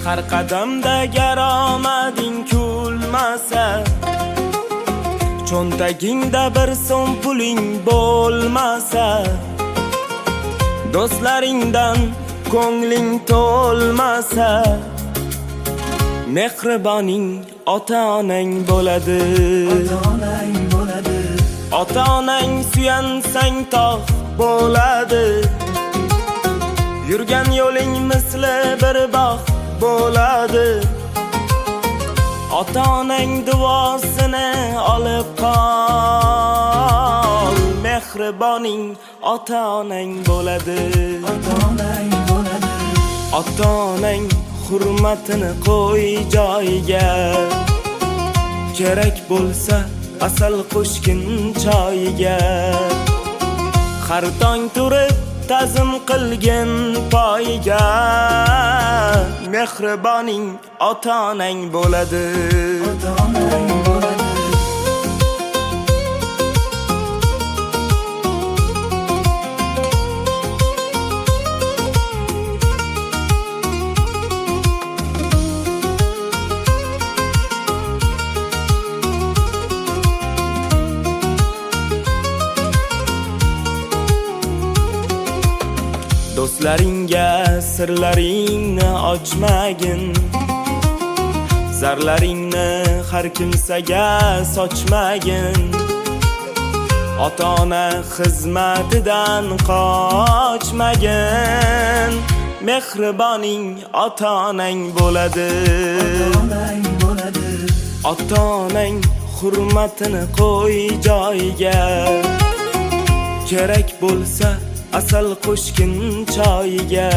har qadamda garomading kulmasa, cho'ntagingda bir so'm puling bo'lmasa, do'stlaringdan ko'ngling to'lmasa, mehriboning ota-onang bo'ladi. Ota-onang suyansang tog' bo'ladi. Yurgan yo'ling misli bir bog' bo'ladi. Ota-onang duosini olib qol, mehriboning ota-onang bo'ladi. Ota-onang hurmatini qo'y joyiga, kerak bo'lsa asal qo'shgin choyiga. Har tong turib ta'zim qilgin poyiga, mehriboning ota-onang bo'ladi. Do'stlaringga sirlaringni ochmagin, zarlaringni har kimsaga sochmagin. Ota-ona xizmatidan qochmagin, mehriboning ota-onang bo'ladi. Ota-onang hurmatini qo'y joyiga, kerak bo'lsa asal qo'shgin choyiga.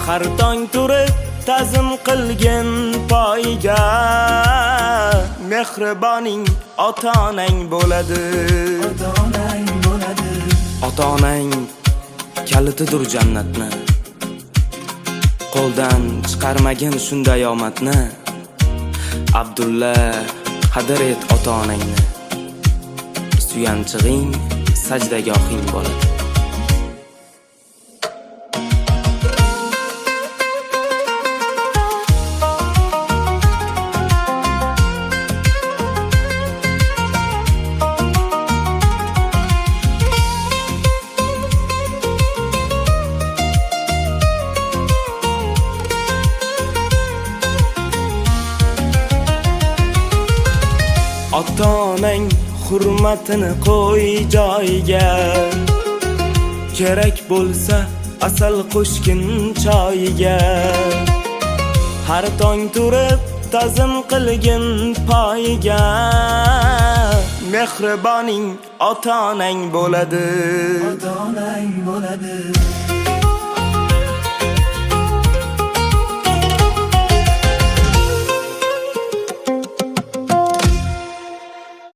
Har tong turib ta'zim qilgin poyiga, mehriboning ota-onang bo'ladi. Ota-onang kalitidir jannatni, qo'ldan chiqarmagin shunday omadni. Abdulla, qadr et ota-onangni, suyanchig'ing sajdagohing bo'ladi. Ota-onang hurmatini qo'y joyiga, kerak bo'lsa asal qo'shgin choyiga. Har tong turib ta'zim qilgin poyiga, mehriboning ota-onang bo'ladi.